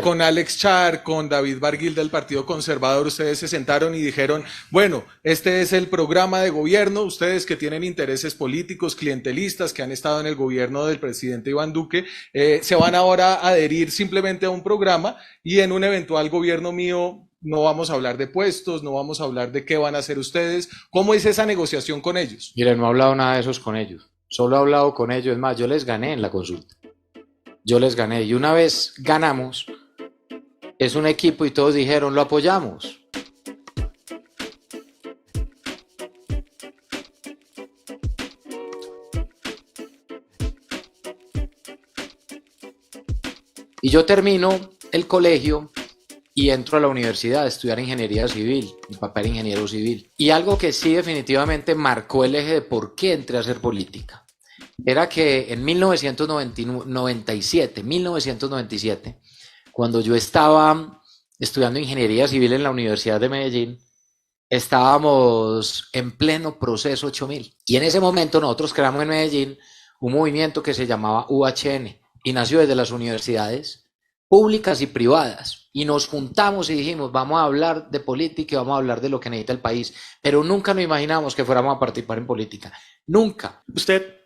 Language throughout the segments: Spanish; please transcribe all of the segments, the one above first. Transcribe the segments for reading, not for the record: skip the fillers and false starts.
con Alex Char, con David Barguil del Partido Conservador, ustedes se sentaron y dijeron, bueno, este es el programa de gobierno, ustedes que tienen intereses políticos, clientelistas, que han estado en el gobierno del presidente Iván Duque, se van ahora a adherir simplemente a un programa y en un eventual gobierno mío no vamos a hablar de puestos, no vamos a hablar de qué van a hacer ustedes. ¿Cómo es esa negociación con ellos? Mire, no he hablado nada de esos con ellos. Solo he hablado con ellos. Es más, yo les gané en la consulta. Yo les gané. Y una vez ganamos, es un equipo y todos dijeron, lo apoyamos. Y yo termino el colegio y entro a la universidad a estudiar ingeniería civil. Mi papá era ingeniero civil. Y algo que sí definitivamente marcó el eje de por qué entré a hacer política era que en 1997, cuando yo estaba estudiando ingeniería civil en la Universidad de Medellín, estábamos en pleno proceso 8000. Y en ese momento nosotros creamos en Medellín un movimiento que se llamaba UHN y nació desde las universidades públicas y privadas, y nos juntamos y dijimos, vamos a hablar de política y vamos a hablar de lo que necesita el país, pero nunca nos imaginamos que fuéramos a participar en política, nunca. Usted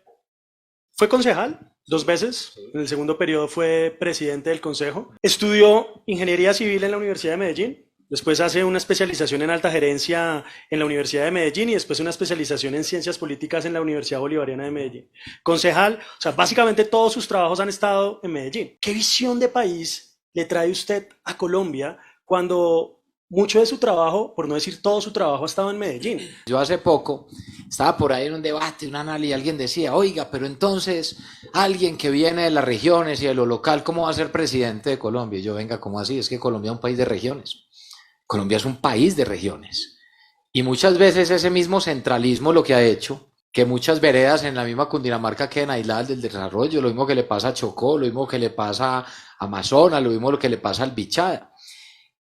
fue concejal 2 veces, en el segundo periodo fue presidente del consejo, estudió ingeniería civil en la Universidad de Medellín, después hace una especialización en alta gerencia en la Universidad de Medellín y después una especialización en ciencias políticas en la Universidad Bolivariana de Medellín. Concejal, o sea, básicamente todos sus trabajos han estado en Medellín. ¿Qué visión de país le trae usted a Colombia cuando mucho de su trabajo, por no decir todo su trabajo, ha estado en Medellín? Yo hace poco estaba por ahí en un debate, un análisis, y alguien decía, oiga, pero entonces alguien que viene de las regiones y de lo local, ¿cómo va a ser presidente de Colombia? Y yo, venga, ¿cómo así? Es que Colombia es un país de regiones. Colombia es un país de regiones y muchas veces ese mismo centralismo lo que ha hecho que muchas veredas en la misma Cundinamarca queden aisladas del desarrollo, lo mismo que le pasa a Chocó, lo mismo que le pasa a Amazonas, lo mismo que le pasa al Bichada.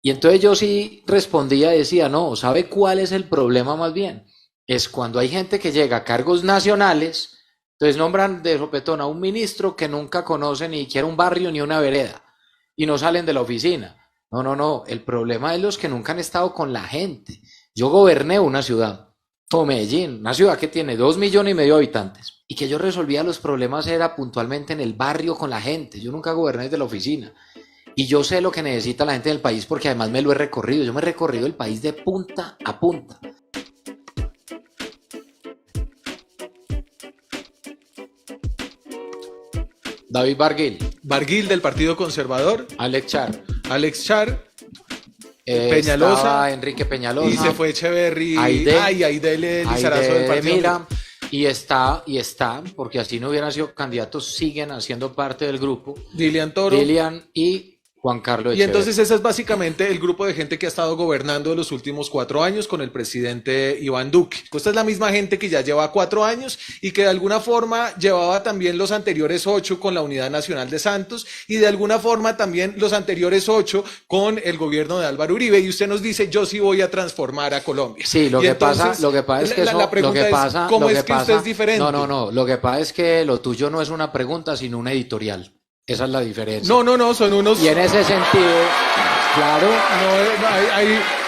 Y entonces yo sí respondía y decía, no, ¿sabe cuál es el problema más bien? Es cuando hay gente que llega a cargos nacionales, entonces nombran de sopetón a un ministro que nunca conoce ni siquiera un barrio ni una vereda y no salen de la oficina. No, el problema es los que nunca han estado con la gente. Yo goberné una ciudad, como Medellín, una ciudad que tiene 2,5 millones de habitantes, y que yo resolvía los problemas era puntualmente en el barrio con la gente. Yo nunca goberné desde la oficina, y yo sé lo que necesita la gente del país porque además me lo he recorrido. Yo me he recorrido el país de punta a punta. David Barguil. Barguil del Partido Conservador. Alex Char. Alex Char. Peñalosa. Enrique Peñalosa. Y se fue Echeverry. Aide Lizarazo del Partido. Mira, y está, porque así no hubieran sido candidatos, siguen haciendo parte del grupo. Dilian Toro. Dilian y Juan Carlos Y Echeverry. entonces ese es básicamente el grupo de gente que ha estado gobernando los últimos 4 años con el presidente Iván Duque. Esta es la misma gente que ya lleva 4 años y que de alguna forma llevaba también los anteriores 8 con la Unidad Nacional de Santos y de alguna forma también los anteriores 8 con el gobierno de Álvaro Uribe. Y usted nos dice, yo sí voy a transformar a Colombia. Sí, lo que pasa es que la pregunta es, ¿cómo es que usted es diferente? No, lo que pasa es que lo tuyo no es una pregunta, sino un editorial. Esa es la diferencia. No, son unos... Y en ese sentido, claro.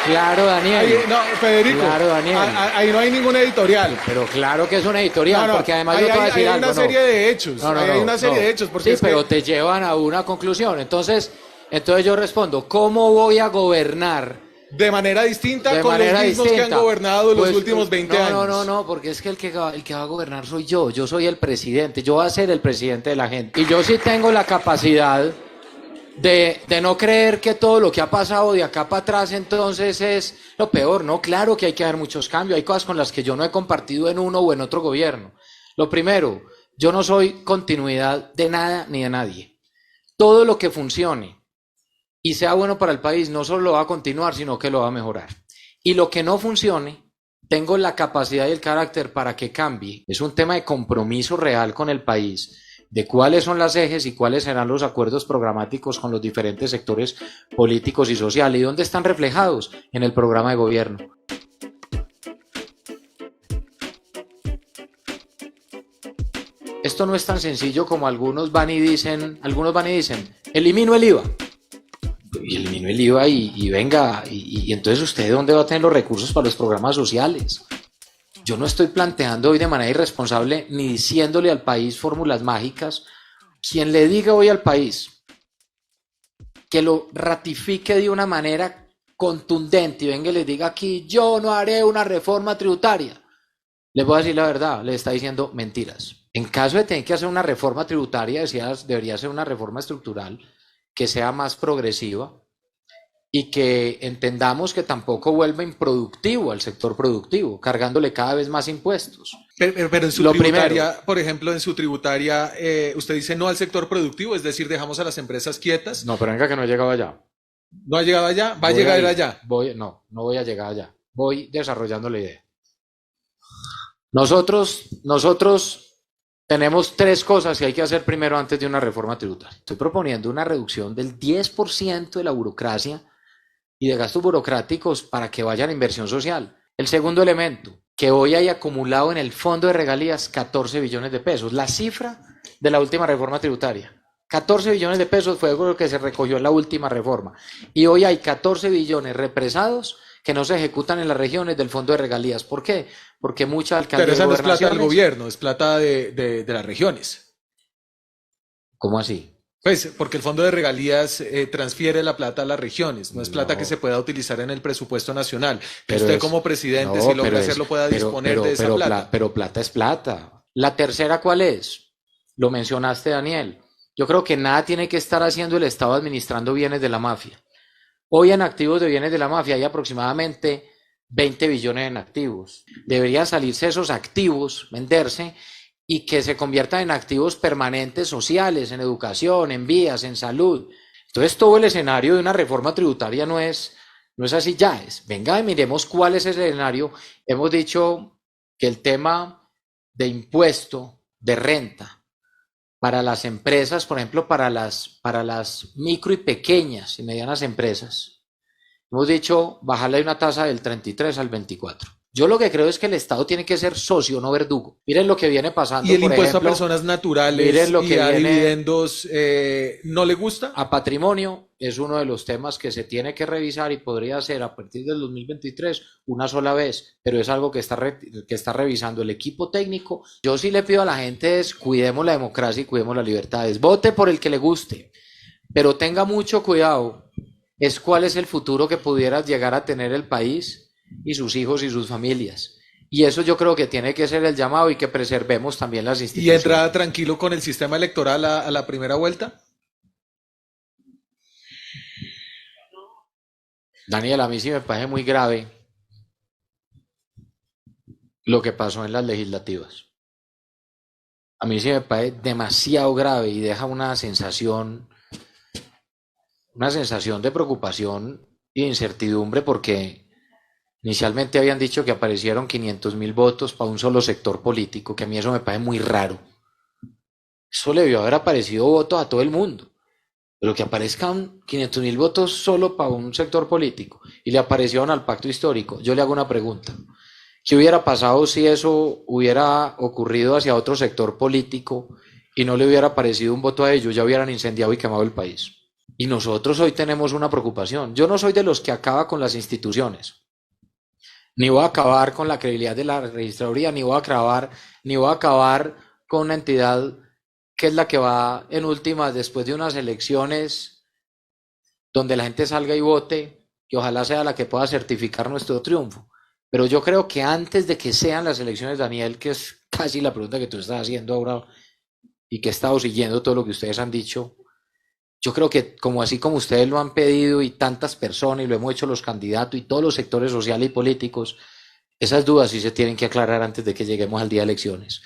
Claro, Daniel. Federico. Claro, Daniel. Ahí no hay ningún editorial. Pero claro que es un editorial, porque además yo te voy a decir algo. Hay una serie de hechos. Hay una serie de hechos. Sí, pero te llevan a una conclusión. Entonces yo respondo, ¿cómo voy a gobernar? De manera distinta con los mismos que han gobernado los últimos 20 años. No, porque es que el que va a gobernar soy yo soy el presidente, yo voy a ser el presidente de la gente. Y yo sí tengo la capacidad de no creer que todo lo que ha pasado de acá para atrás entonces es lo peor, ¿no? Claro que hay que haber muchos cambios, hay cosas con las que yo no he compartido en uno o en otro gobierno. Lo primero, yo no soy continuidad de nada ni de nadie. Todo lo que funcione y sea bueno para el país, no solo lo va a continuar, sino que lo va a mejorar. Y lo que no funcione, tengo la capacidad y el carácter para que cambie. Es un tema de compromiso real con el país, de cuáles son las ejes y cuáles serán los acuerdos programáticos con los diferentes sectores políticos y sociales, y dónde están reflejados en el programa de gobierno. Esto no es tan sencillo como algunos van y dicen, elimino el IVA. y elimino el IVA y venga, y entonces usted ¿dónde va a tener los recursos para los programas sociales? Yo no estoy planteando hoy de manera irresponsable ni diciéndole al país fórmulas mágicas. Quien le diga hoy al país que lo ratifique de una manera contundente y venga y le diga aquí yo no haré una reforma tributaria, les voy a decir la verdad, le está diciendo mentiras. En caso de tener que hacer una reforma tributaria, decías, debería ser una reforma estructural que sea más progresiva y que entendamos que tampoco vuelva improductivo al sector productivo, cargándole cada vez más impuestos. Pero en su tributaria, por ejemplo, en su tributaria, usted dice no al sector productivo, es decir, dejamos a las empresas quietas. No, pero venga que no he llegado allá. ¿No ha llegado allá? ¿Va a llegar allá? No voy a llegar allá. Voy desarrollando la idea. Nosotros tenemos tres cosas que hay que hacer primero antes de una reforma tributaria. Estoy proponiendo una reducción del 10% de la burocracia y de gastos burocráticos para que vaya a la inversión social. El segundo elemento, que hoy hay acumulado en el fondo de regalías 14 billones de pesos, la cifra de la última reforma tributaria. 14 billones de pesos fue lo que se recogió en la última reforma. Y hoy hay 14 billones represados que no se ejecutan en las regiones del fondo de regalías. ¿Por qué? Porque mucha alcaldía. Pero esa no es plata del gobierno, es plata de las regiones. ¿Cómo así? Pues porque el fondo de regalías transfiere la plata a las regiones, no es plata que se pueda utilizar en el presupuesto nacional. Que usted como presidente, si logra hacerlo, pueda disponer de esa plata. Pero plata es plata. La tercera, ¿cuál es? Lo mencionaste, Daniel. Yo creo que nada tiene que estar haciendo el Estado administrando bienes de la mafia. Hoy en activos de bienes de la mafia hay aproximadamente 20 billones en activos. Deberían salirse esos activos, venderse y que se conviertan en activos permanentes sociales, en educación, en vías, en salud. Entonces todo el escenario de una reforma tributaria no es así ya, venga y miremos cuál es el escenario. Hemos dicho que el tema de impuesto de renta para las empresas, por ejemplo, para las micro y pequeñas y medianas empresas, hemos dicho bajarle una tasa del 33 al 24. Yo lo que creo es que el Estado tiene que ser socio, no verdugo. Miren lo que viene pasando. ¿Y el impuesto a personas naturales y a dividendos no le gusta? A patrimonio es uno de los temas que se tiene que revisar y podría ser a partir del 2023 una sola vez, pero es algo que está revisando el equipo técnico. Yo sí le pido a la gente cuidemos la democracia y cuidemos las libertades. Vote por el que le guste, pero tenga mucho cuidado. Cuál es el futuro que pudiera llegar a tener el país y sus hijos y sus familias. Y eso yo creo que tiene que ser el llamado y que preservemos también las instituciones. ¿Y entra tranquilo con el sistema electoral a la primera vuelta? Daniel, a mí sí me parece muy grave lo que pasó en las legislativas. A mí sí me parece demasiado grave y deja una sensación de preocupación y de incertidumbre porque inicialmente habían dicho que aparecieron 500.000 votos para un solo sector político, que a mí eso me parece muy raro. Eso le debió haber aparecido votos a todo el mundo, pero que aparezcan 500.000 votos solo para un sector político y le aparecieron al pacto histórico. Yo le hago una pregunta. ¿Qué hubiera pasado si eso hubiera ocurrido hacia otro sector político y no le hubiera aparecido un voto a ellos? Ya hubieran incendiado y quemado el país. Y nosotros hoy tenemos una preocupación. Yo no soy de los que acaba con las instituciones. Ni voy a acabar con la credibilidad de la registraduría, ni voy a acabar con una entidad que es la que va en últimas después de unas elecciones donde la gente salga y vote, que ojalá sea la que pueda certificar nuestro triunfo. Pero yo creo que antes de que sean las elecciones, Daniel, que es casi la pregunta que tú estás haciendo ahora y que he estado siguiendo todo lo que ustedes han dicho, yo creo que así como ustedes lo han pedido y tantas personas y lo hemos hecho los candidatos y todos los sectores sociales y políticos, esas dudas sí se tienen que aclarar antes de que lleguemos al día de elecciones.